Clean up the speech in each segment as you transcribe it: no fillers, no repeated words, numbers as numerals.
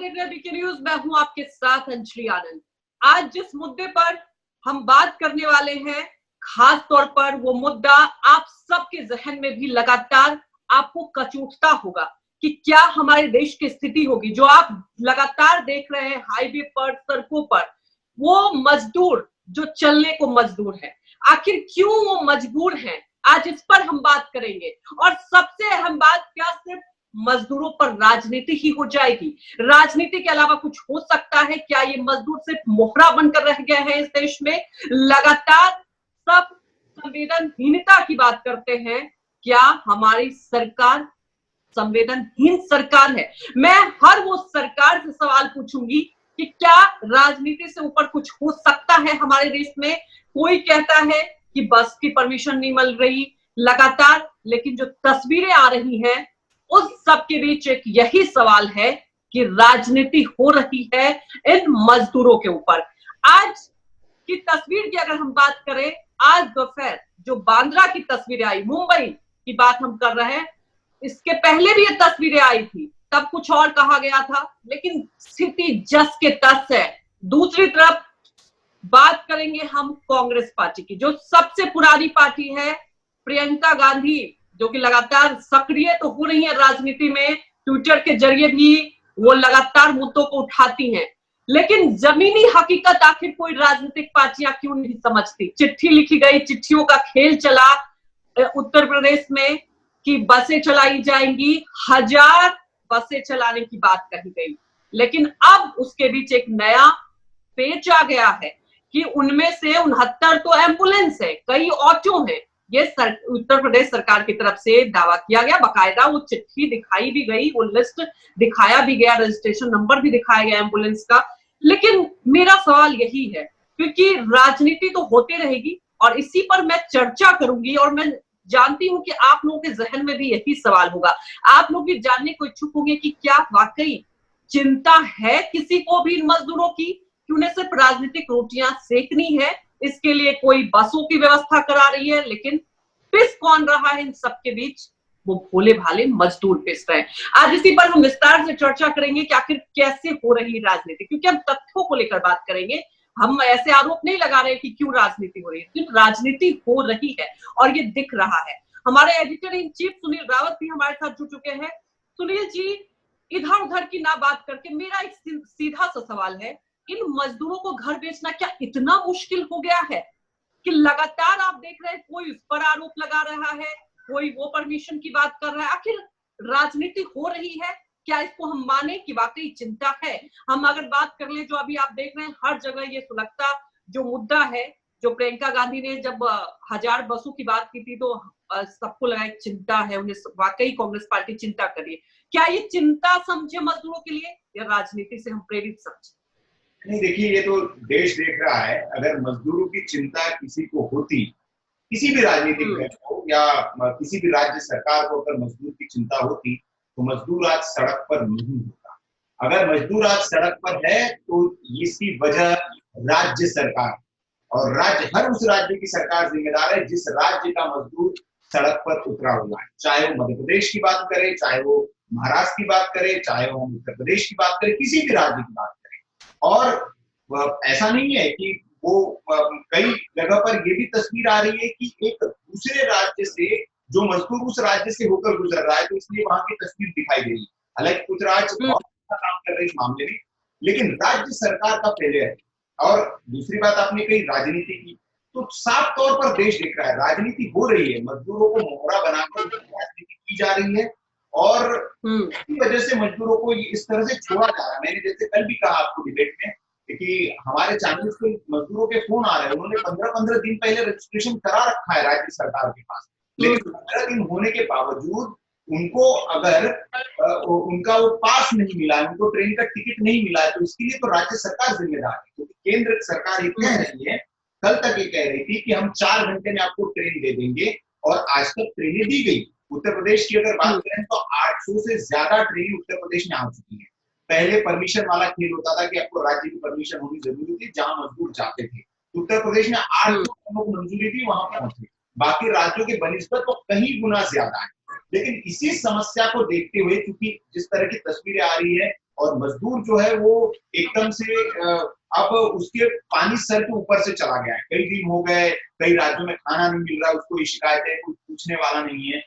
देख रहे हैं बीके न्यूज। मैं हूं आपके साथ अंजलि आनंद। आज जिस मुद्दे पर हम बात करने वाले हैं, खास तौर पर वो मुद्दा आप सबके जहन में भी लगातार आपको कचोटता होगा कि क्या हमारे देश की स्थिति होगी। जो आप लगातार देख रहे हैं हाईवे पर, सड़कों पर, वो मजदूर जो चलने को मजदूर है, आखिर क्यों वो मजबूर हैं, आज इस पर हम बात करेंगे। और सबसे अहम बात, क्या सिर्फ मजदूरों पर राजनीति ही हो जाएगी? राजनीति के अलावा कुछ हो सकता है क्या? ये मजदूर सिर्फ मोहरा बनकर रह गए हैं इस देश में? लगातार सब संवेदनहीनता की बात करते हैं। क्या हमारी सरकार संवेदनहीन सरकार है? मैं हर वो सरकार से सवाल पूछूंगी कि क्या राजनीति से ऊपर कुछ हो सकता है हमारे देश में? कोई कहता है कि बस की परमिशन नहीं मिल रही लगातार, लेकिन जो तस्वीरें आ रही हैं उस सब के बीच एक यही सवाल है कि राजनीति हो रही है इन मजदूरों के ऊपर। आज की तस्वीर की अगर हम बात करें, आज दोपहर जो बांद्रा की तस्वीरें आई, मुंबई की बात हम कर रहे हैं, इसके पहले भी ये तस्वीरें आई थी, तब कुछ और कहा गया था, लेकिन स्थिति जस के तस है। दूसरी तरफ बात करेंगे हम कांग्रेस पार्टी की, जो सबसे पुरानी पार्टी है। प्रियंका गांधी जो कि लगातार सक्रिय तो हो रही है राजनीति में, ट्विटर के जरिए भी वो लगातार मुद्दों को उठाती हैं, लेकिन जमीनी हकीकत आखिर कोई राजनीतिक पार्टियां क्यों नहीं समझती? चिट्ठी लिखी गई, चिट्ठियों का खेल चला उत्तर प्रदेश में कि बसें चलाई जाएंगी, 1000 बसें चलाने की बात कही गई, लेकिन अब उसके बीच एक नया पेच आ गया है कि उनमें से 69 तो एम्बुलेंस है, कई ऑटो है। ये उत्तर प्रदेश सरकार की तरफ से दावा किया गया, बाकायदा वो चिट्ठी दिखाई भी गई, वो लिस्ट दिखाया भी गया, रजिस्ट्रेशन नंबर भी दिखाया गया एम्बुलेंस का। लेकिन मेरा सवाल यही है, क्योंकि राजनीति तो होती रहेगी और इसी पर मैं चर्चा करूंगी, और मैं जानती हूं कि आप लोगों के जहन में भी यही सवाल होगा। आप लोग भी जानने को इच्छुक होंगे कि क्या वाकई चिंता है किसी को भी इन मजदूरों की, कि उन्हें सिर्फ राजनीतिक रोटियां सेकनी है, इसके लिए कोई बसों की व्यवस्था करा रही है, लेकिन पिस कौन रहा है इन सबके बीच? वो भोले भाले मजदूर पिस रहे हैं। आज इसी पर हम विस्तार से चर्चा करेंगे कि आखिर कैसे हो रही राजनीति, क्योंकि हम तथ्यों को लेकर बात करेंगे। हम ऐसे आरोप नहीं लगा रहे कि क्यों राजनीति हो रही है, क्योंकि राजनीति हो रही है और ये दिख रहा है। हमारे editor in chief Sunil Rawat भी हमारे साथ जुड़ चुके हैं। सुनील जी, इधर उधर की ना बात करके मेरा एक सीधा सा सवाल है, इन मजदूरों को घर बेचना क्या इतना मुश्किल हो गया है कि लगातार आप देख रहे हैं कोई उस पर आरोप लगा रहा है, कोई वो परमिशन की बात कर रहा है? आखिर राजनीति हो रही है क्या? इसको हम माने कि वाकई चिंता है? हम अगर बात कर ले, जो अभी आप देख रहे हैं हर जगह ये सुलगता जो मुद्दा है, जो प्रियंका गांधी ने जब 1000 बसों की बात की थी तो सबको लगा एक चिंता है, उन्हें वाकई कांग्रेस पार्टी चिंता कर रही है। क्या ये चिंता समझे मजदूरों के लिए या राजनीति से हम प्रेरित समझे? नहीं, देखिए, ये तो देश देख रहा है। अगर मजदूरों की चिंता किसी को होती, किसी भी राजनीतिक दल को या किसी भी राज्य सरकार को अगर मजदूर की चिंता होती, तो मजदूर आज सड़क पर नहीं होता। अगर मजदूर आज सड़क पर है तो इसकी वजह राज्य सरकार और हर उस राज्य की सरकार जिम्मेदार है जिस राज्य का मजदूर सड़क पर उतरा हुआ है। चाहे वो मध्य प्रदेश की बात करें, चाहे वो महाराष्ट्र की बात करें, चाहे वो उत्तर प्रदेश की बात करें, किसी भी राज्य की बात करें। और ऐसा नहीं है कि वो कई जगह पर ये भी तस्वीर आ रही है कि एक दूसरे राज्य से जो मजदूर उस राज्य से होकर गुजर रहा है, तो इसलिए वहां की तस्वीर दिखाई दे रही है। हालांकि कुछ राज्य बहुत अच्छा काम कर रहे हैं इस मामले में, लेकिन राज्य सरकार का फेलियर है। और दूसरी बात आपने कही राजनीति की, तो साफ तौर पर देश देख रहा है राजनीति हो रही है, मजदूरों को मोहरा बनाकर राजनीति की जा रही है और इसी वजह से मजदूरों को इस तरह से छोड़ा जा रहा है। मैंने जैसे कल भी कहा आपको डिबेट में कि हमारे चैनल से मजदूरों के फोन आ रहे हैं, उन्होंने 15-15 दिन पहले रजिस्ट्रेशन करा रखा है राज्य सरकार के पास, लेकिन 15 दिन होने के बावजूद उनको अगर उनका वो पास नहीं मिला, उनको ट्रेन का टिकट नहीं मिला, तो इसके लिए तो राज्य सरकार जिम्मेदार है। क्योंकि केंद्र सरकार ये कह रही है, कल तक ये कह रही थी कि हम 4 घंटे में आपको ट्रेन दे देंगे, और आज तक ट्रेनें दी गई। उत्तर प्रदेश की अगर बात करें तो 800 से ज्यादा ट्रेनें उत्तर प्रदेश में आ चुकी है। पहले परमिशन वाला खेल होता था कि आपको राज्य की परमिशन होनी जरूरी थी जहां मजदूर जाते थे। उत्तर प्रदेश में 800 को मंजूरी थी, वहां पहुंचे। बाकी राज्यों के बनिस्बत तो कहीं गुना ज्यादा है। लेकिन इसी समस्या को देखते हुए, क्योंकि जिस तरह की तस्वीरें आ रही है और मजदूर जो है वो एकदम से अब उसके पानी सर के ऊपर से चला गया है। कई दिन हो गए, कई राज्यों में खाना नहीं मिल रहा, उसको ये शिकायत है, कोई पूछने वाला नहीं है।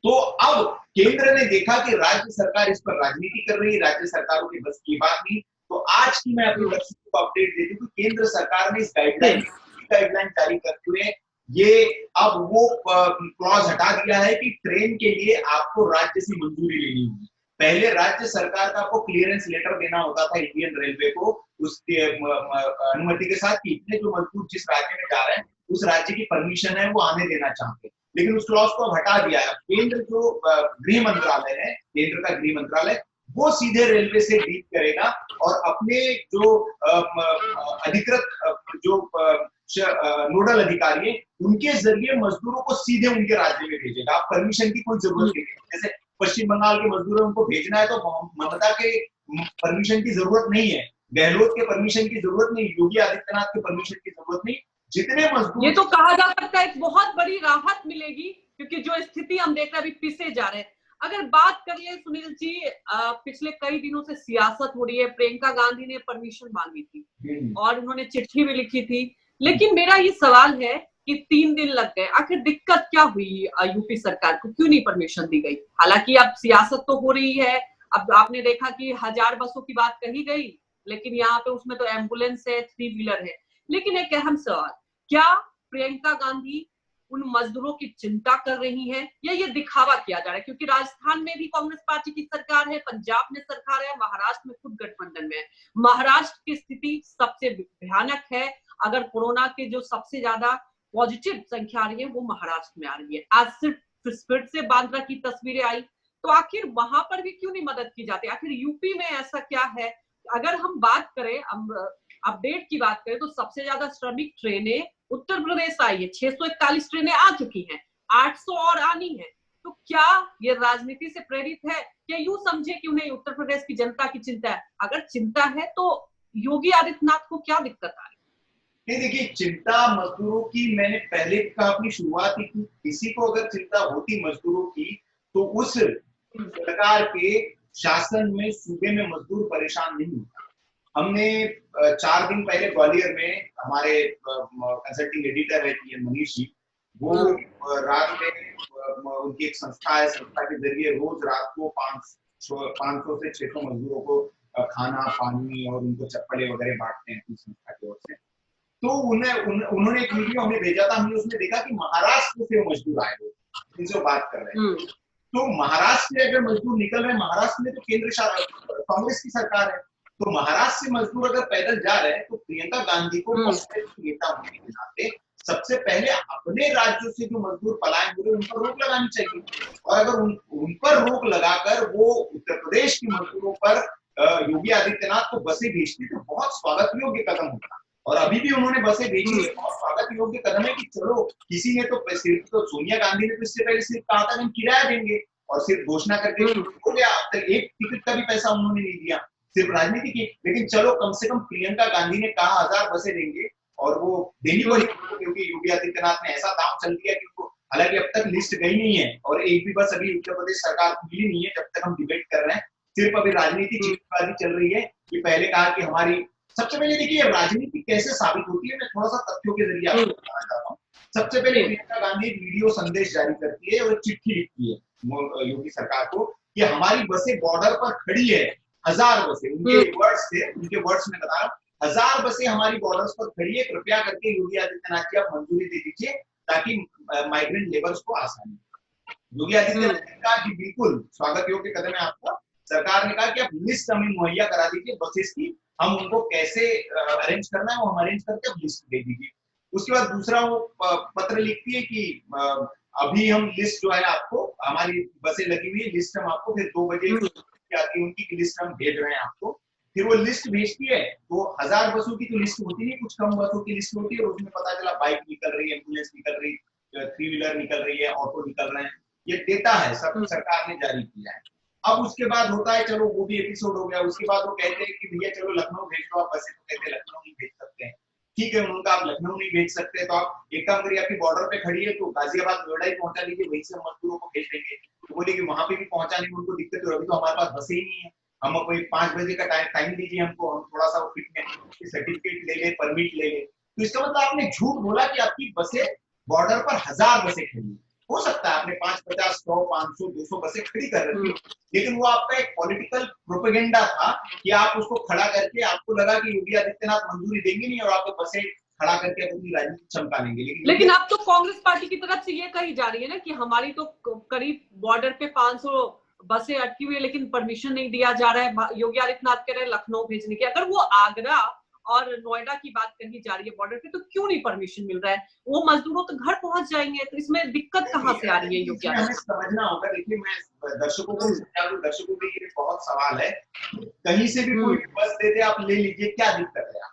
तो अब केंद्र ने देखा कि राज्य सरकार इस पर राजनीति कर रही है, राज्य सरकारों की बस की बात नहीं। तो आज की मैं अपनी दर्शकों को अपडेट देती हूँ कि केंद्र सरकार ने इस गाइडलाइन जारी करते हुए ये अब वो क्लॉज हटा दिया है कि ट्रेन के लिए आपको राज्य से मंजूरी लेनी होगी। पहले राज्य सरकार का आपको क्लियरेंस लेटर देना होता था इंडियन रेलवे को उसके अनुमति के साथ कि इतने जो मजदूर जिस राज्य में जा रहे हैं उस राज्य की परमिशन है वो आने देना चाहते हैं, लेकिन उस क्लॉज को अब हटा दिया है। केंद्र जो गृह मंत्रालय है, केंद्र का गृह मंत्रालय, वो सीधे रेलवे से डील करेगा और अपने जो अधिकृत जो नोडल अधिकारी है उनके जरिए मजदूरों को सीधे उनके राज्य में भेजेगा। आप परमिशन की कोई जरूरत नहीं है। जैसे पश्चिम बंगाल के मजदूर है, उनको भेजना है तो ममता के परमिशन की जरूरत नहीं है, गहलोत के परमिशन की जरूरत नहीं, योगी आदित्यनाथ के परमिशन की जरूरत नहीं। जितने मजदूर, ये तो कहा जा सकता है एक बहुत बड़ी राहत मिलेगी, क्योंकि जो स्थिति हम देख रहे हैं अभी पिसे जा रहे हैं। अगर बात कर ले सुनील जी, पिछले कई दिनों से सियासत हो रही है। प्रियंका गांधी ने परमिशन मांगी थी और उन्होंने चिट्ठी भी लिखी थी, लेकिन मेरा ये सवाल है कि 3 दिन लग गए, आखिर दिक्कत क्या हुई यूपी सरकार को, क्यों नहीं परमिशन दी गई? हालांकि अब सियासत तो हो रही है, अब आपने देखा कि 1000 बसों की बात कही गई, लेकिन यहाँ पे उसमें तो एम्बुलेंस है, 3 व्हीलर है। लेकिन एक अहम सवाल, क्या प्रियंका गांधी उन मजदूरों की चिंता कर रही हैं या ये दिखावा किया जा रहा है? क्योंकि राजस्थान में भी कांग्रेस पार्टी की सरकार है, पंजाब में सरकार है, महाराष्ट्र में खुद गठबंधन में है। महाराष्ट्र की स्थिति सबसे भयानक है। अगर कोरोना के जो सबसे ज्यादा पॉजिटिव संख्या आ रही है वो महाराष्ट्र में आ रही है। आज सिर्फ फिर से बांद्रा की तस्वीरें आई, तो आखिर वहां पर भी क्यों नहीं मदद की जाती? आखिर यूपी में ऐसा क्या है? अगर हम बात करें अपडेट की बात करें तो सबसे ज्यादा श्रमिक ट्रेनें उत्तर प्रदेश आई है, 641 ट्रेनें आ चुकी हैं, 800 और आनी है। तो क्या ये राजनीति से प्रेरित है, या यूं समझे कि उन्हें उत्तर प्रदेश की जनता की चिंता है? अगर चिंता है तो योगी आदित्यनाथ को क्या दिक्कत आ रही है? नहीं, देखिए, चिंता मजदूरों की मैंने पहले कहा अपनी शुरुआत की, किसी को अगर चिंता होती मजदूरों की तो उस सरकार के शासन में सूबे में मजदूर परेशान नहीं होता। हमने 4 दिन पहले ग्वालियर में हमारे कंसल्टिंग एडिटर है मनीष जी, वो रात में उनकी एक संस्था है, संस्था के जरिए रोज रात को 500 से 600 मजदूरों को खाना पानी और उनको चप्पलें वगैरह बांटते हैं उस संस्था की ओर से। तो उन्होंने एक वीडियो हमें भेजा था, हमने उसमें देखा कि महाराष्ट्र से वो मजदूर आए हुए जिनसे बात कर रहे हैं। तो महाराष्ट्र से अगर मजदूर निकल रहे हैं, महाराष्ट्र में तो केंद्र कांग्रेस की सरकार है, तो महाराष्ट्र से मजदूर अगर पैदल जा रहे हैं तो प्रियंका गांधी को कांग्रेस की नेता होने के नाते सबसे पहले अपने राज्यों से जो मजदूर पलायन हो रहे हैं उन पर रोक लगानी चाहिए। और अगर उन पर रोक लगाकर वो उत्तर प्रदेश के मजदूरों पर योगी आदित्यनाथ को बसें भेजती तो बहुत स्वागत योग्य कदम होता। और अभी भी उन्होंने बसें भेजी है, बहुत स्वागत योग्य कदम है कि चलो, किसी ने तो सिर्फ तो सोनिया गांधी ने तो इससे पहले सिर्फ कहा था हम किराया देंगे और सिर्फ घोषणा करके हो गया, अब तक एक टिकट का भी पैसा उन्होंने नहीं दिया, सिर्फ राजनीति की। लेकिन चलो, कम से कम प्रियंका गांधी ने कहा 1000 बसें देंगे और वो देनी पड़ी, क्योंकि योगी आदित्यनाथ ने ऐसा दाम चल दिया कि उनको, हालांकि अब तक लिस्ट गई नहीं है और एक भी बस अभी उत्तर प्रदेश सरकार को मिली नहीं है जब तक हम डिबेट कर रहे हैं। सिर्फ अभी राजनीति चिट्ठीबाजी चल रही है कि पहले कहा कि हमारी, सबसे पहले देखिए राजनीति कैसे साबित होती है, मैं थोड़ा सा तथ्यों के जरिए आपको बताना चाहता हूँ। सबसे पहले प्रियंका गांधी एक वीडियो संदेश जारी करती है और चिट्ठी लिखती है योगी सरकार को कि हमारी बसें बॉर्डर पर खड़ी है, 1000 बसें, उनके वर्ड्स थे, उनके वर्ड्स में बता रहा हूँ, 1000 बसें हमारी बॉर्डर्स पर खड़ी है, कृपया करके योगी आदित्यनाथ जी आप मंजूरी दे दीजिए ताकि माइग्रेंट लेबर्स को आसानी। योगी आदित्यनाथ ने कहा कि बिल्कुल स्वागत योग्य कदम है आपका। सरकार ने कहा कि आप लिस्ट हमें मुहैया करा दीजिए बसेस की, हम उनको कैसे अरेंज करना है वो हम अरेंज करके अब लिस्ट दे दीजिए। उसके बाद दूसरा वो पत्र लिखती है कि अभी हम लिस्ट जो है आपको, हमारी बसें लगी हुई है, लिस्ट हम आपको फिर 2 बजे आती है उनकी लिस्ट हम भेज रहे हैं आपको। फिर वो लिस्ट भेजती है तो 1000 बसों की तो लिस्ट होती नहीं, कुछ कम बसों की लिस्ट होती है और उसमें पता चला बाइक निकल रही है, एम्बुलेंस निकल रही, 3 व्हीलर निकल रही है, ऑटो निकल रहे हैं, ये डेटा है, सब सरकार ने जारी किया है। अब उसके बाद होता है, चलो वो भी एपिसोड हो गया, उसके बाद वो कहते हैं कि भैया चलो लखनऊ भेज दो आप बसें, तो कहते हैं लखनऊ नहीं भेज सकते हैं। ठीक है, उनका आप लखनऊ नहीं भेज सकते तो आप एक काम करिए, आपकी बॉर्डर पे खड़ी है तो गाजियाबाद नोएडा ही पहुंचा दीजिए, वहीं से मजदूरों को भेज देंगे। तो बोले कि वहां पे भी पहुंचाने में उनको दिक्कत हो रही, तो हमारे पास बसें ही नहीं है, हम कोई 5 बजे का टाइम दीजिए हमको, हम थोड़ा सा फिटनेस सर्टिफिकेट ले ले, परमिट ले ले। तो इसका मतलब आपने झूठ बोला कि आपकी बसें बॉर्डर पर 1000 बसें खड़ी। हो सकता है आपने 5, 50, 100, 500, 200 बसें खड़ी कर रखी, लेकिन वो आपका एक पॉलिटिकल प्रोपेगेंडा था कि आप उसको खड़ा करके, आपको लगा कि योगी आदित्यनाथ मंजूरी देंगे नहीं और आप बसें खड़ा करके अपनी राजनीति चमका लेंगे। लेकिन अब तो कांग्रेस पार्टी की तरफ से ये कही जा रही है ना कि हमारी तो करीब बॉर्डर पे 500 बसें अटकी हुई है, लेकिन परमिशन नहीं दिया जा रहा है। योगी आदित्यनाथ कह रहे हैं लखनऊ भेजने की। अगर वो आगरा और नोएडा की बात कही जा रही है बॉर्डर पे, तो क्यों नहीं परमिशन मिल रहा है? वो मजदूरों तो घर पहुंच जाएंगे, तो इसमें दिक्कत कहाँ से आ रही है योगी आदित्यनाथ? हमें समझना होगा। देखिए, मैं दर्शकों को समझा दूं, दर्शकों के लिए बहुत सवाल है, कहीं से भी कोई बस दे दे आप ले लीजिए, क्या दिक्कत है?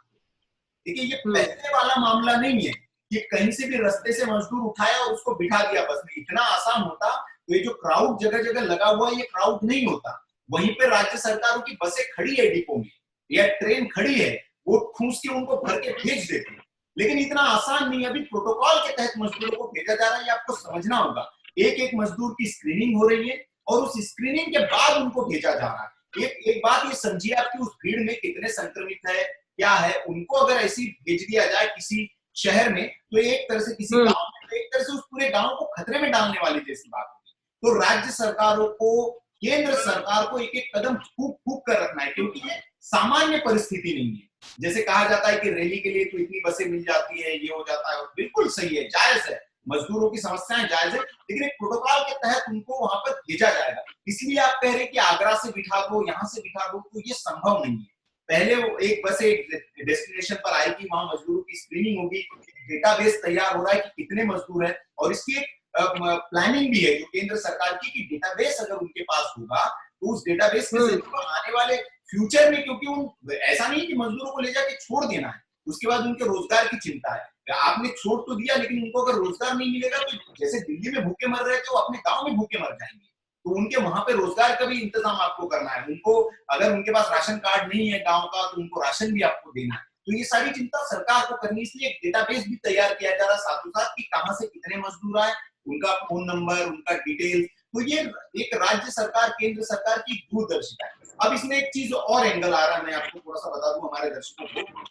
देखिए, ये पैसे वाला मामला नहीं है कि कहीं से भी रास्ते से मजदूर उठाया और उसको बिठा दिया बस में। इतना आसान होता तो ये जो क्राउड जगह जगह लगा हुआ है, ये क्राउड नहीं होता। वहीं पे राज्य सरकारों की बसें खड़ी है डिपो में या ट्रेन खड़ी है, वो ठूस के उनको भर के भेज देते हैं। लेकिन इतना आसान नहीं। अभी प्रोटोकॉल के तहत मजदूरों को भेजा जा रहा है, ये आपको समझना होगा। एक एक मजदूर की स्क्रीनिंग हो रही है और उस स्क्रीनिंग के बाद उनको भेजा जा रहा है। एक बात ये समझिए, आपकी उस भीड़ में कितने संक्रमित है, क्या है, उनको अगर ऐसी भेज दिया जाए किसी शहर में, तो एक तरह से किसी गांव में, तो एक तरह से उस पूरे गांव को खतरे में डालने वाली जैसी बात होगी। तो राज्य सरकारों को, केंद्र सरकार को एक एक कदम फूक फूक कर रखना है, क्योंकि ये सामान्य परिस्थिति नहीं है। जैसे कहा जाता है कि रैली के लिए तो इतनी बसें मिल जाती है, ये हो जाता है, बिल्कुल सही है, जायज है, मजदूरों की समस्याएं जायज है, लेकिन एक प्रोटोकॉल के तहत उनको वहां पर भेजा जाएगा। इसलिए आप कह रहे हैं कि आगरा से बिठा दो, यहां से बिठा दो, तो ये संभव नहीं है। पहले वो एक बस एक डेस्टिनेशन पर आएगी, वहां मजदूरों की स्क्रीनिंग होगी, डेटाबेस तैयार हो रहा है कि कितने मजदूर हैं, और इसकी एक प्लानिंग भी है जो केंद्र सरकार की, कि डेटाबेस अगर उनके पास होगा तो उस डेटाबेस के जरिए आने वाले फ्यूचर में, क्योंकि उन ऐसा नहीं कि मजदूरों को ले जाके छोड़ देना है, उसके बाद उनके रोजगार की चिंता है। आपने छोड़ तो दिया, लेकिन उनको अगर रोजगार नहीं मिलेगा तो जैसे दिल्ली में भूखे मर रहे थे, वो अपने गांव में भूखे मर जाएंगे। तो उनके वहां पे रोजगार का भी इंतजाम आपको करना है। उनको अगर उनके पास राशन कार्ड नहीं है गांव का, तो उनको राशन भी आपको देना है। तो ये सारी चिंता सरकार को करनी, इसलिए एक डेटाबेस भी तैयार किया जा रहा है साथों साथ कि कहां से कितने मजदूर आए, उनका फोन नंबर, उनका डिटेल। तो ये एक राज्य सरकार, केंद्र सरकार की दूरदर्शिता है। अब इसमें एक चीज और एंगल आ रहा है, मैं आपको थोड़ा सा बता दूं हमारे दर्शकों को,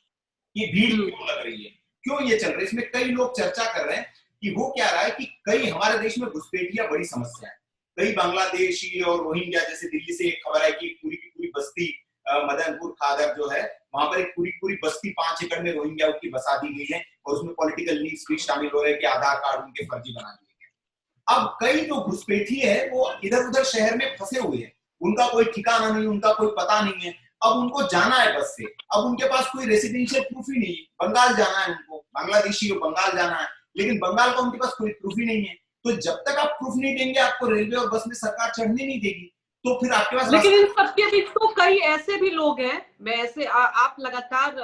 ये भीड़ क्यों लग रही है, क्यों ये चल रहा है। इसमें कई लोग चर्चा कर रहे हैं कि हो क्या रहा है कि कई हमारे देश में घुसपैठियां बड़ी समस्या है। कई बांग्लादेशी और रोहिंग्या, जैसे दिल्ली से एक खबर है कि पूरी की पूरी बस्ती मदनपुर खादर जो है, वहां पर एक पूरी बस्ती 5 एकड़ में रोहिंग्या की बसा दी गई है, और उसमें पॉलिटिकल लीड्स भी शामिल हो रहे हैं कि आधार कार्ड उनके फर्जी बना दिए गए। अब कई जो घुसपैठी है वो इधर उधर शहर में फंसे हुए हैं, उनका कोई ठिकाना नहीं, उनका कोई पता नहीं है। अब उनको जाना है बस से, अब उनके पास कोई रेसिडेंशियल प्रूफ ही नहीं है। बंगाल जाना है उनको, बांग्लादेशी को बंगाल जाना है, लेकिन बंगाल का उनके पास कोई प्रूफ ही नहीं है। तो जब तक आप प्रूफ नहीं देंगे, आपको रेलवे और बस में सरकार चढ़ने नहीं देगी। तो फिर आपके पास, लेकिन इन सबके बीच तो कई ऐसे भी लोग हैं, मैं ऐसे आप लगातार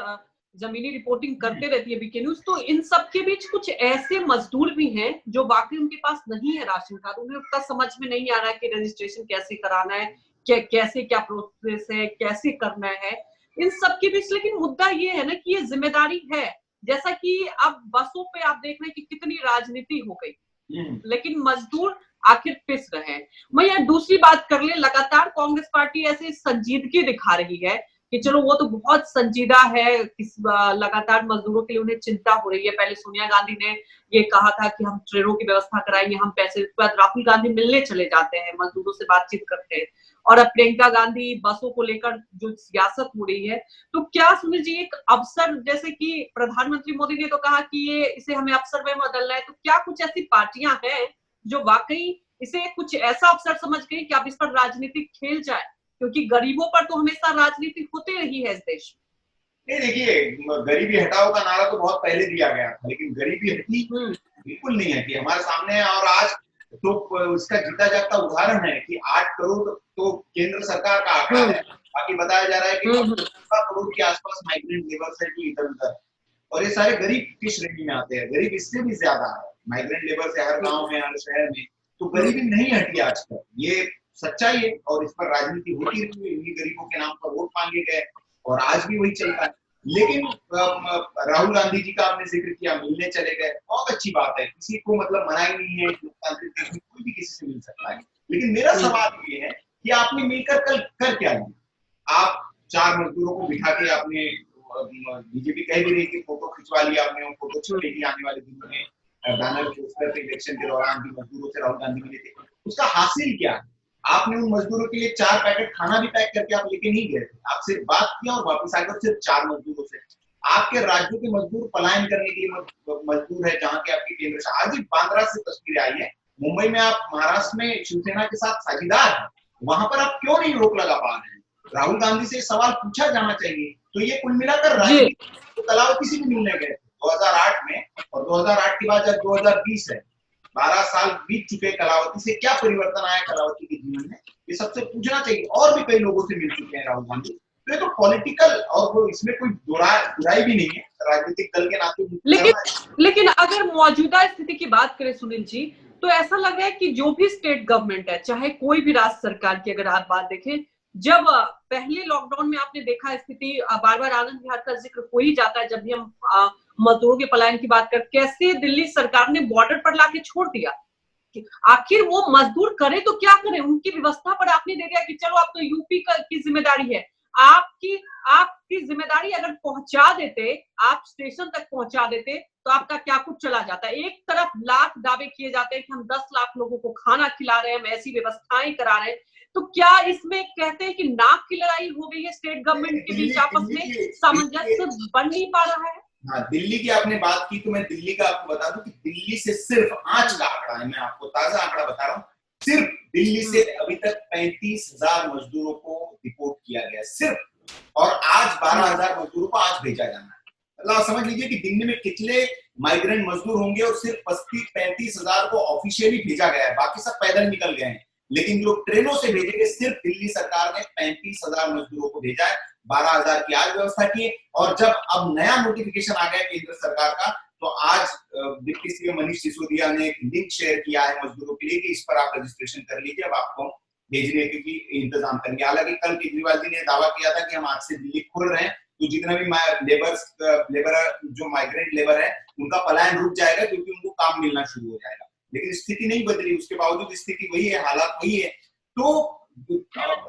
जमीनी रिपोर्टिंग करते रहती है बीके न्यूज, तो इन सबके बीच कुछ ऐसे मजदूर भी हैं जो वाकई उनके पास नहीं है राशन कार्ड, उन्हें उतना समझ में नहीं आ रहा है कि रजिस्ट्रेशन कैसे कराना है, कैसे क्या प्रोसेस है, कैसे करना है इन सबके बीच। लेकिन मुद्दा ये है ना कि ये जिम्मेदारी है, जैसा कि अब बसों पे आप देख रहे हैं कि कितनी राजनीति हो गई, लेकिन मजदूर आखिर पिस रहे हैं। मैं यार दूसरी बात कर ले, लगातार कांग्रेस पार्टी ऐसे संजीदगी दिखा रही है कि चलो वो तो बहुत संजीदा है, लगातार मजदूरों के लिए उन्हें चिंता हो रही है। पहले सोनिया गांधी ने ये कहा था कि हम ट्रेनों की व्यवस्था कराएंगे, हम पैसे, उसके बाद राहुल गांधी मिलने चले जाते हैं, मजदूरों से बातचीत करते हैं, और अब प्रियंका गांधी बसों को लेकर जो सियासत हो रही है। तो क्या सुनील जी, एक अवसर, जैसे कि प्रधानमंत्री मोदी ने तो कहा कि ये इसे हमें अवसर में बदलना है, तो क्या कुछ ऐसी पार्टियां हैं जो वाकई इसे कुछ ऐसा अवसर समझ गई कि अब इस पर राजनीतिक खेल जाए, क्योंकि गरीबों पर तो हमेशा राजनीति होते रही है इस देश में। नहीं, देखिए, गरीबी हटाओ का नारा तो बहुत पहले दिया गया था, लेकिन गरीबी हटी बिल्कुल नहीं हटी, हमारे सामने है। और आज तो इसका जीता जागता उदाहरण है कि 8 करोड़ तो केंद्र सरकार का आंकड़ा है, बाकी बताया जा रहा है कि 15 करोड़ के आसपास माइग्रेंट लेबर्स है जो इधर उधर, और ये सारे गरीब की श्रेणी में आते हैं। गरीब इससे भी ज्यादा है, माइग्रेंट लेबर से हर गांव में, हर शहर में। तो गरीबी नहीं हटी आज तक, ये सच्चाई है, और इस पर राजनीति होती रही है। इन्हीं गरीबों के नाम पर वोट मांगे गए, और आज भी वही चलता है। लेकिन राहुल गांधी जी का आपने जिक्र किया, मिलने चले गए, बहुत अच्छी बात है, किसी को मतलब मना ही नहीं है, लोकतांत्रिक देश में कोई भी किसी से मिल सकता है। लेकिन मेरा सवाल ये है कि आपने मिलकर कल कर क्या लिया? आप 4 मजदूरों को बिठा के आपने, बीजेपी कह भी रही कि फोटो खिंचवा लिया आपने, वो फोटो छपेगी आने वाले दिनों में, बैनर पोस्टर पे इलेक्शन के दौरान भी मजदूरों से राहुल गांधी मिले थे, उसका हासिल क्या है? आपने उन मजदूरों के लिए 4 पैकेट खाना भी पैक करके आप लेके नहीं गए थे, आप सिर्फ बात किया और वापस आकर सिर्फ 4 मजदूरों से। आपके राज्यों के मजदूर पलायन करने के लिए मजदूर है, जहां के आपकी केंद्र आज ही बांद्रा से तस्वीरें आई है, मुंबई में आप, महाराष्ट्र में शिवसेना के साथ साझेदार है, वहां पर आप क्यों नहीं रोक लगा पा रहे हैं? राहुल गांधी से सवाल पूछा जाना चाहिए। तो ये कुल मिलाकर राजनीति तो कलावती से भी मिलने गए 2008 में, और 2008 के बाद जब 2020 है, 12 साल बीत चुके, कलावती से क्या परिवर्तन आया कलावती के जीवन में, ये सबसे पूछना चाहिए। और भी कई लोगों से मिल चुके हैं राहुल गांधी, तो ये तो पॉलिटिकल, और वो इसमें कोई बुराई भी नहीं है, राजनीतिक दल के नाते। लेकिन अगर मौजूदा स्थिति की बात करें सुनील जी, तो ऐसा लग रहा है कि जो भी स्टेट गवर्नमेंट है, चाहे कोई भी राज्य सरकार की अगर आप बात देखें, जब पहले लॉकडाउन में आपने देखा स्थिति, बार बार आनंद विहार का जिक्र हो ही जाता है जब भी हम मजदूरों के पलायन की बात कर, कैसे दिल्ली सरकार ने बॉर्डर पर लाके छोड़ दिया। आखिर वो मजदूर करे तो क्या करें, उनकी व्यवस्था पर आपने दे दिया कि चलो अब तो यूपी की जिम्मेदारी है। आपकी जिम्मेदारी अगर पहुंचा देते, आप स्टेशन तक पहुंचा देते, तो आपका क्या कुछ चला जाता है। एक तरफ लाख दावे किए जाते हैं कि हम 10 लाख लोगों को खाना खिला रहे हैं, हम ऐसी व्यवस्थाएं करा रहे हैं, तो क्या इसमें कहते हैं कि नाक की लड़ाई हो गई है स्टेट गवर्नमेंट के बीच, आपस में सामंजस्य बन नहीं पा रहा है? हाँ, दिल्ली की आपने बात की, तो मैं दिल्ली का आपको बता दूं कि दिल्ली से सिर्फ, आज का आंकड़ा है, मैं आपको ताजा आंकड़ा बता रहा हूँ, सिर्फ दिल्ली से अभी तक 35,000 मजदूरों को रिपोर्ट किया गया सिर्फ, और आज 12,000 मजदूरों को आज भेजा जाना है। मतलब समझ लीजिए कि दिन में कितने माइग्रेंट मजदूर होंगे, और सिर्फ 35,000 को ऑफिशियली भेजा गया है, बाकी सब पैदल निकल गए हैं। लेकिन जो ट्रेनों से भेजेंगे, सिर्फ दिल्ली सरकार ने 35,000 मजदूरों को भेजा है, 12,000 की आज व्यवस्था की। और जब अब नया नोटिफिकेशन आ गया केंद्र सरकार का, तो आज डिप्टी सीएम मनीष सिसोदिया ने एक लिंक शेयर किया है मजदूरों के लिए कि इस पर आप रजिस्ट्रेशन कर लीजिए, अब आपको भेजने की इंतजाम करेंगे। हालांकि कल केजरीवाल जी ने दावा किया था कि हम आज से दिल्ली खोल रहे हैं, तो जितना भी लेबर जो माइग्रेंट लेबर है, उनका पलायन रुक जाएगा, क्योंकि उनको काम मिलना शुरू हो जाएगा। लेकिन स्थिति नहीं बदली, उसके बावजूद स्थिति वही है, हालात वही है। तो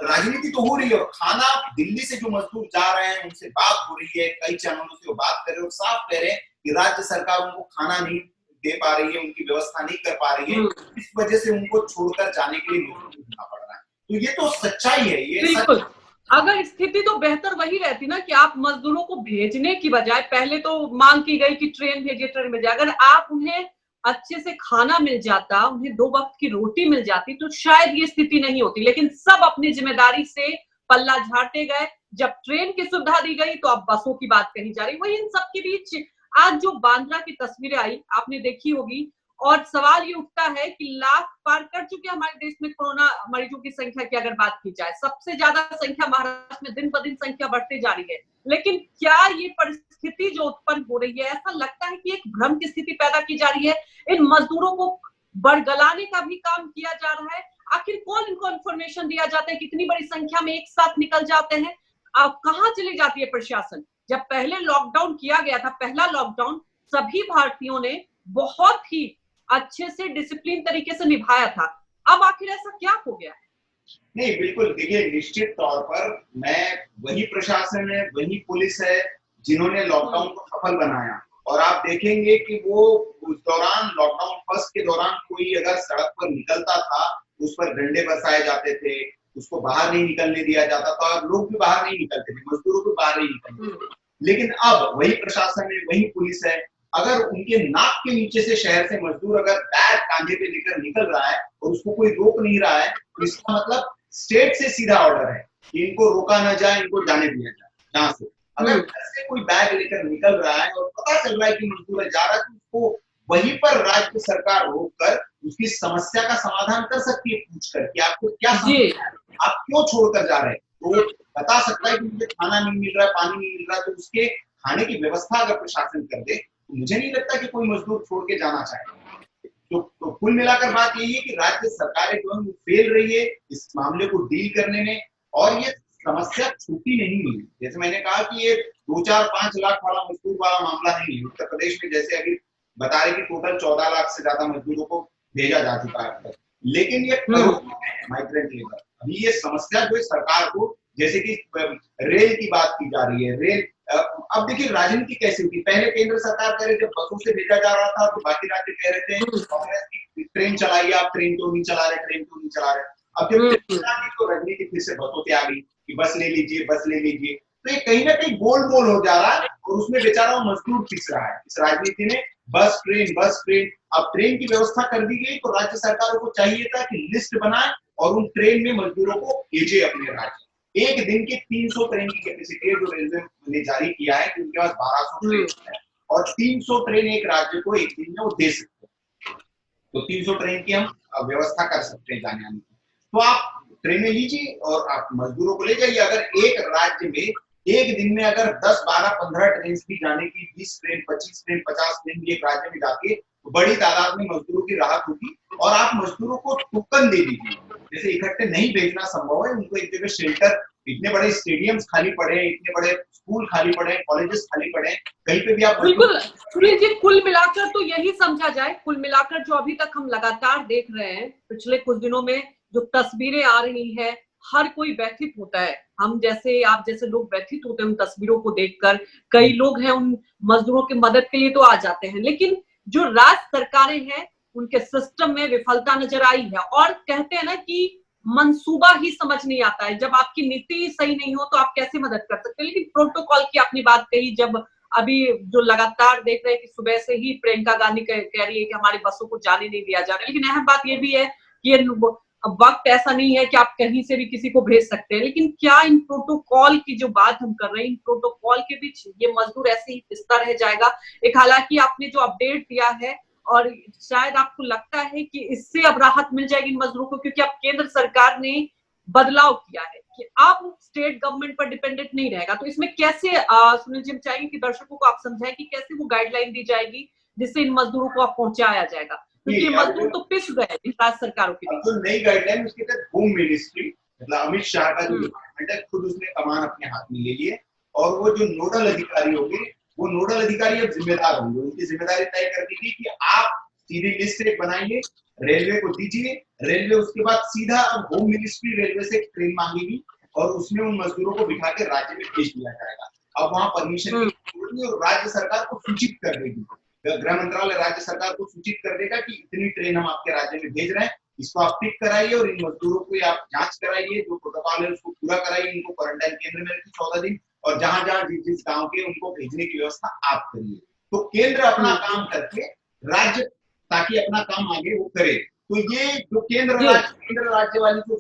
राजनीति तो हो रही है, और खाना दिल्ली से जो मजदूर जा रहे हैं उनसे बात हो रही है, कई चैनलों से वो बात कर रहे हैं और साफ कह रहे हैं कि राज्य सरकार उनको खाना नहीं दे पा रही है, उनकी व्यवस्था नहीं कर पा रही है, इस वजह से उनको छोड़कर जाने के लिए मजबूर होना पड़ रहा है। तो ये तो सच्चाई है, ये बिल्कुल। अगर स्थिति तो बेहतर वही रहती ना कि आप मजदूरों को भेजने की बजाय, पहले तो मांग की गई कि ट्रेन भेजिए, अगर आप उन्हें अच्छे से खाना मिल जाता, उन्हें 2 वक्त की रोटी मिल जाती, तो शायद ये स्थिति नहीं होती। लेकिन सब अपनी जिम्मेदारी से पल्ला झाड़ते गए। जब ट्रेन की सुविधा दी गई तो अब बसों की बात कही जा रही। वही इन सब के बीच आज जो बांद्रा की तस्वीरें आई, आपने देखी होगी, और सवाल ये उठता है कि लाख पार कर चुके हमारे देश में कोरोना मरीजों की संख्या की अगर बात की जाए, सबसे ज्यादा संख्या महाराष्ट्र में दिन ब दिन संख्या बढ़ते जा रही है। लेकिन क्या ये परिस्थिति जो उत्पन्न हो रही है, ऐसा लगता है कि एक भ्रम की स्थिति पैदा की जा रही है, इन मजदूरों को बरगलाने का भी काम किया जा रहा है? आखिर कौन इनको इंफॉर्मेशन दिया जाता है, कितनी बड़ी संख्या में एक साथ निकल जाते हैं, अब कहाँ चली जाती है प्रशासन? जब पहले लॉकडाउन किया गया था, पहला लॉकडाउन, सभी भारतीयों ने बहुत ही अच्छे से डिसिप्लिन तरीके से निभाया था। अब आखिर ऐसा क्या हो गया है? नहीं, बिल्कुल, देखिए, निश्चित तौर पर वही प्रशासन है, वही पुलिस है जिन्होंने लॉकडाउन को सफल बनाया। और आप देखेंगे कि वो उस दौरान, लॉकडाउन फर्स्ट के दौरान, कोई अगर सड़क पर निकलता था, उस पर डंडे बरसाए जाते थे, उसको बाहर नहीं निकलने दिया जाता था, और लोग भी बाहर नहीं निकलते थे, मजदूरों को बाहर नहीं निकलते थे। लेकिन अब वही प्रशासन है, वही पुलिस है, अगर उनके नाक के नीचे से शहर से मजदूर अगर बैग कांधे पे लेकर निकल रहा है और उसको कोई रोक नहीं रहा है, तो इसका मतलब स्टेट से सीधा ऑर्डर है कि इनको रोका ना जाए, इनको जाने दिया जाए जहां से। अगर घर से कोई बैग लेकर निकल रहा है और पता चल रहा है कि मजदूर जा रहा है, तो उसको वहीं पर राज्य सरकार रोककर उसकी समस्या का समाधान कर सकती है, पूछकर कि आपको क्या समस्या है, आप क्यों छोड़कर जा रहे हैं। तो बता सकता है कि मुझे खाना नहीं मिल रहा है, पानी नहीं मिल रहा है, तो उसके खाने की व्यवस्था अगर प्रशासन कर दे, तो मुझे नहीं लगता कि कोई मजदूर छोड़ के जाना चाहे। तो कुल मिलाकर बात यही है कि राज्य सरकारें जो है वो फेल रही है इस मामले को डील करने में, और ये समस्या छूटी नहीं है। जैसे मैंने कहा कि ये 2, 4, 5 लाख वाला मजदूर वाला मामला नहीं है। उत्तर प्रदेश में जैसे अभी बता रहे कि टोटल 14 लाख से ज्यादा मजदूरों को भेजा जा चुका है, लेकिन ये माइग्रेंट लेबर, अभी ये समस्या जो है सरकार को जैसे कि रेल की बात की जा रही है, रेल अब देखिए राजनीति कैसी होती है। पहले केंद्र सरकार कह रहे जब बसों से भेजा जा रहा था तो बाकी राज्य कह रहे थे कांग्रेस की ट्रेन चलाइए, आप ट्रेन क्यों नहीं चला रहे, ट्रेन क्यों नहीं चला रहे। अब जब ट्रेन आ गई तो राजनीति फिर से बसों पे आ गई कि बस ले लीजिए, बस ले लीजिए। तो ये कहीं ना कहीं गोल हो जा रहा है और उसमें बेचारा वो मजदूर पिस रहा है इस राजनीति में। Bus train. अब ट्रेन की व्यवस्था कर दी गई तो राज्य सरकारों को चाहिए था कि लिस्ट बनाए और उन ट्रेन में मजदूरों को भेजे अपने राज्य। एक दिन की 300 ट्रेन की कैपेसिटी है जो रेलवे ने जारी किया है कि उनके पास 1200 ट्रेन है और 300 ट्रेन एक राज्य को एक दिन में वो दे सकते हैं। तो 300 ट्रेन की हम व्यवस्था कर सकते हैं जाने आने की। तो आप ट्रेनें लीजिए और आप मजदूरों को ले जाइए। अगर एक राज्य में एक दिन में अगर 10, 12, 15 ट्रेन भी जाने की, 20 ट्रेन, 25 ट्रेन, 50 ट्रेन भी एक राज्य में जाके तो बड़ी तादाद में मजदूरों की राहत होगी। और आप मजदूरों को टोकन दे दीजिए, जैसे इकट्ठे नहीं भेजना संभव है, उनको एक जगह शेल्टर, इतने बड़े स्टेडियम्स खाली पड़े हैं, इतने बड़े स्कूल खाली पड़े हैं, कॉलेजेस खाली पड़े हैं, कहीं पे भी आप बिल्कुल सुनील जी, कुल मिलाकर तो यही समझा जाए, कुल मिलाकर जो अभी तक हम लगातार देख रहे हैं पिछले कुछ दिनों में जो तस्वीरें आ रही हैं, हर कोई व्यथित होता है। हम जैसे आप जैसे लोग व्यथित होते हैं उन तस्वीरों को देखकर। कई लोग हैं उन मजदूरों की मदद के लिए तो आ जाते हैं, लेकिन जो राज्य सरकारें हैं उनके सिस्टम में विफलता नजर आई है। और कहते हैं ना कि मंसूबा ही समझ नहीं आता है, जब आपकी नीति सही नहीं हो तो आप कैसे मदद कर सकते हैं। लेकिन प्रोटोकॉल की अपनी बात कही, जब अभी जो लगातार देख रहे हैं कि सुबह से ही प्रियंका गांधी कह रही है कि हमारी बसों को जाने नहीं दिया जा रहा है। लेकिन अहम बात ये भी है कि ये वक्त ऐसा नहीं है कि आप कहीं से भी किसी को भेज सकते हैं। लेकिन क्या इन प्रोटोकॉल की जो बात हम कर रहे हैं, इन प्रोटोकॉल के बीच ये मजदूर ऐसे ही पिसता रह जाएगा? एक हालांकि आपने जो अपडेट दिया है और शायद आपको लगता है कि इससे अब राहत मिल जाएगी इन मजदूरों को, क्योंकि अब केंद्र सरकार ने बदलाव किया है कि आप स्टेट गवर्नमेंट पर डिपेंडेंट नहीं रहेगा। तो इसमें कैसे सुनील जी, हम चाहेंगे कि दर्शकों को आप समझाएं कि कैसे वो गाइडलाइन दी जाएगी जिससे इन मजदूरों को आप पहुंचाया जाएगा, क्योंकि मजदूर तो पिस गए इन राज्य सरकारों के बीच। तो नई गाइडलाइन उसके तहत होम मिनिस्ट्री, मतलब अमित शाह का जो डिपार्टमेंट है, खुद उसने कमान अपने हाथ में ले लिए और वो जो नोडल अधिकारी होंगे वो नोडल अधिकारी अब जिम्मेदार होंगे। उनकी जिम्मेदारी तय कर दी गई कि आप सीधी लिस्ट एक बनाइए, रेलवे को दीजिए, रेलवे उसके बाद सीधा अब होम मिनिस्ट्री रेलवे से ट्रेन मांगेगी और उसमें उन मजदूरों को बिठा के राज्य में भेज दिया जाएगा। अब वहां परमिशन की जरूरत नहीं और राज्य सरकार को सूचित कर देगी। गृह मंत्रालय राज्य सरकार को सूचित कर देगा कि इतनी ट्रेन हम आपके राज्य में भेज रहे हैं, इसको आप पिक कराइए और इन मजदूरों को आप जांच कराइए, जो प्रोटोकॉल है उसको पूरा कराइए, इनको क्वारंटाइन केंद्र में रखिए 14 दिन और जहां जहां जिस गांव के उनको भेजने की व्यवस्था आप करिए। तो केंद्र अपना काम करके राज्य ताकि अपना काम आगे वो करे। तो ये जो केंद्र राज्य वाली जो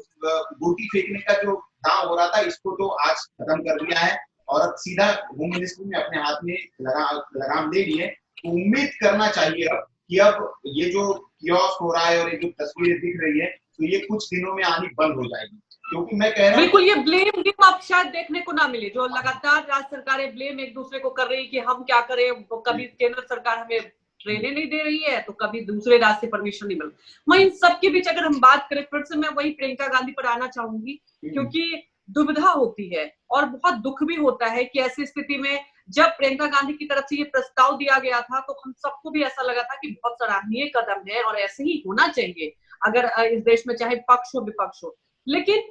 गोटी फेंकने का जो दांव हो रहा था, इसको तो आज खत्म कर दिया है और अब सीधा होम मिनिस्ट्री ने अपने हाथ में लगाम ले ली है। तो उम्मीद करना चाहिए अब कि अब ये जो कियोस्क हो रहा है और ये जो तस्वीरें दिख रही है तो ये कुछ दिनों में आनी बंद हो जाएगी। क्योंकि मैं कह रहा हूँ बिल्कुल, ये ब्लेम गेम अब शायद देखने को ना मिले, जो लगातार राज्य सरकारें ब्लेम एक दूसरे को कर रही है कि हम क्या करें। कभी केंद्र सरकार हमें ट्रेनें नहीं दे रही है तो कभी दूसरे राज्य से परमिशन नहीं मिल। वहीं इन सबके बीच अगर हम बात करें, फिर से मैं वही प्रियंका गांधी पर आना चाहूंगी, क्योंकि दुविधा होती है और बहुत दुख भी होता है कि ऐसी स्थिति में जब प्रियंका गांधी की तरफ से ये प्रस्ताव दिया गया था तो हम सबको भी ऐसा लगा था कि बहुत सराहनीय कदम है और ऐसे ही होना चाहिए अगर इस देश में चाहे पक्ष हो विपक्ष हो। लेकिन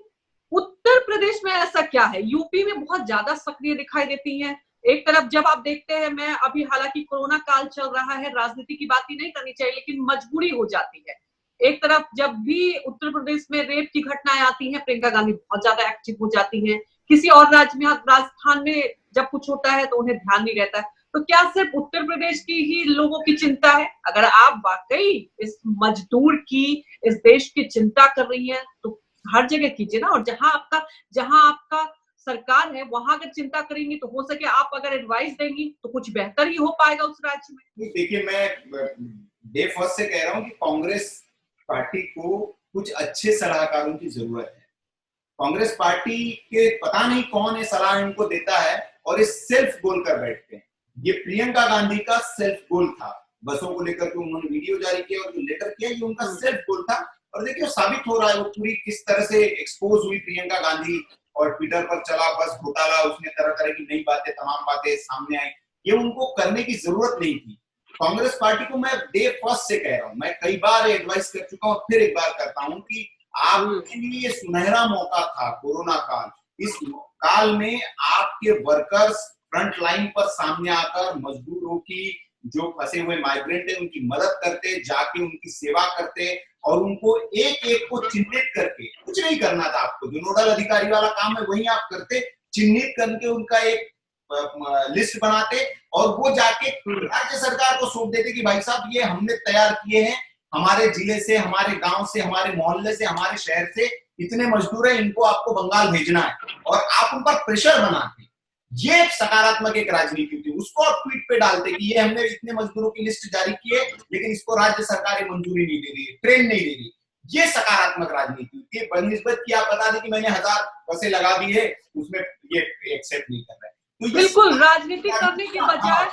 उत्तर प्रदेश में ऐसा क्या है? यूपी में बहुत ज्यादा सक्रिय दिखाई देती हैं। एक तरफ जब आप देखते हैं, मैं अभी हालांकि कोरोना काल चल रहा है, राजनीति की बात ही नहीं करनी चाहिए, लेकिन मजबूरी हो जाती है। एक तरफ जब भी उत्तर प्रदेश में रेप की घटनाएं आती हैं, प्रियंका गांधी बहुत ज्यादा एक्टिव हो जाती हैं। किसी और राज्य में, राजस्थान में जब कुछ होता है तो उन्हें ध्यान नहीं रहता है। तो क्या सिर्फ उत्तर प्रदेश की ही लोगों की चिंता है? अगर आप वाकई इस मजदूर की, इस देश की चिंता कर रही हैं तो हर जगह कीजिए ना। और जहां आपका सरकार है वहां अगर चिंता करेंगी तो हो सके आप अगर एडवाइस देंगी तो कुछ बेहतर ही हो पाएगा उस राज्य में। देखिए, मैं डे फर्स्ट से कह रहा हूँ कि कांग्रेस पार्टी को कुछ अच्छे सलाहकारों की जरूरत है। कांग्रेस पार्टी के पता नहीं कौन ये सलाह इनको देता है और ये सेल्फ गोल कर बैठते हैं। ये प्रियंका गांधी का सेल्फ गोल था, बसों को लेकर के उन्होंने वीडियो जारी किया और जो लेटर किया ये उनका सेल्फ गोल था। और देखिए साबित हो रहा है वो पूरी किस तरह से एक्सपोज हुई प्रियंका गांधी और ट्विटर पर चला बस घोटाला, उसने तरह तरह की नई बातें, तमाम बातें सामने आई। ये उनको करने की जरूरत नहीं थी। कांग्रेस पार्टी को मैं डे फर्स्ट से कह रहा हूं, मैं कई बार एडवाइस कर चुका हूं, फिर एक बार करता हूं कि आपके लिए ये सुनहरा मौका था कोरोना काल, इस काल में आपके वर्कर्स फ्रंट लाइन पर सामने आकर मजदूरों की, जो फंसे हुए माइग्रेंट है उनकी मदद करते, जाके उनकी सेवा करते और उनको एक एक को चिन्हित करके, कुछ नहीं करना था आपको, जो नोडल अधिकारी वाला काम है वही आप करते, चिन्हित करके उनका एक लिस्ट बनाते और वो जाके राज्य सरकार को सौंप देते कि भाई साहब ये हमने तैयार किए हैं, हमारे जिले से, हमारे गांव से, हमारे मोहल्ले से, हमारे शहर से इतने मजदूर हैं, इनको आपको बंगाल भेजना है, और आप उन पर प्रेशर बनाते। ये एक सकारात्मक एक राजनीति थी। उसको आप ट्वीट पे डालते कि ये हमने इतने मजदूरों की लिस्ट जारी की है, लेकिन इसको राज्य सरकार मंजूरी नहीं दे रही है, ट्रेन नहीं दे रही। ये सकारात्मक राजनीति थी। बनस्बत की आप बता दें कि मैंने 1000 बसें लगा दी है, उसमें ये एक्सेप्ट नहीं कर रहा है। तो बिल्कुल, राजनीति करने के बजाय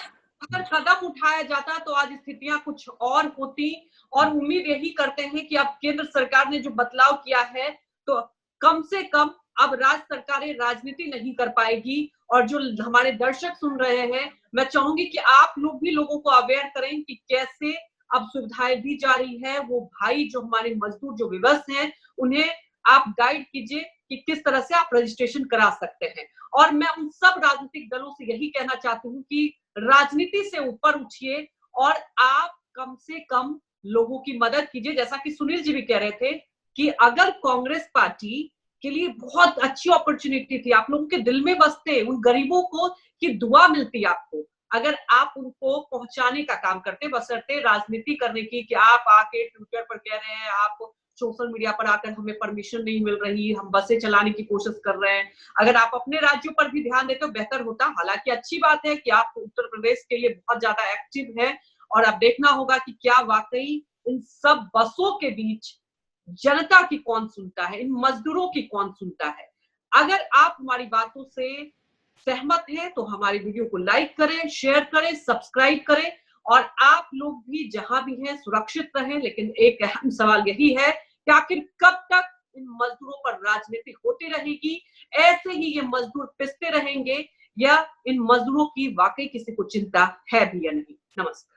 अगर कदम उठाया जाता तो आज स्थितियां कुछ और होती। और उम्मीद यही करते हैं कि अब केंद्र सरकार ने जो बदलाव किया है तो कम से कम अब राज्य सरकारें राजनीति नहीं कर पाएगी। और जो हमारे दर्शक सुन रहे हैं, मैं चाहूंगी कि आप लोग भी लोगों को अवेयर करें कि कैसे अब सुविधाएं दी जा रही है। वो भाई जो हमारे मजदूर जो विवश हैं, उन्हें आप गाइड कीजिए कि किस तरह से आप रजिस्ट्रेशन करा सकते हैं। और मैं उन सब राजनीतिक दलों से यही कहना चाहती हूँ कि राजनीति से ऊपर उठिए और आप कम से कम लोगों की मदद कीजिए। जैसा कि सुनील जी भी कह रहे थे कि अगर कांग्रेस पार्टी के लिए बहुत अच्छी अपॉर्चुनिटी थी, आप लोगों के दिल में बसते, उन गरीबों को की दुआ मिलती आपको, अगर आप उनको पहुंचाने का काम करते, बशर्ते राजनीति करने की कि आप आके ट्विटर पर कह रहे हैं, आप सोशल मीडिया पर आकर हमें परमिशन नहीं मिल रही, हम बसें चलाने की कोशिश कर रहे हैं। अगर आप अपने राज्यों पर भी ध्यान देते तो बेहतर होता। हालांकि अच्छी बात है कि आप उत्तर प्रदेश के लिए बहुत ज्यादा एक्टिव है और अब देखना होगा कि क्या वाकई इन सब बसों के बीच जनता की कौन सुनता है, इन मजदूरों की कौन सुनता है। अगर आप हमारी बातों से सहमत हैं तो हमारी वीडियो को लाइक करें, शेयर करें, सब्सक्राइब करें और आप लोग भी जहां भी हैं सुरक्षित रहें। लेकिन एक अहम सवाल यही है कि आखिर कब तक इन मजदूरों पर राजनीति होती रहेगी, ऐसे ही ये मजदूर पिसते रहेंगे, या इन मजदूरों की वाकई किसी को चिंता है भी या नहीं। नमस्कार।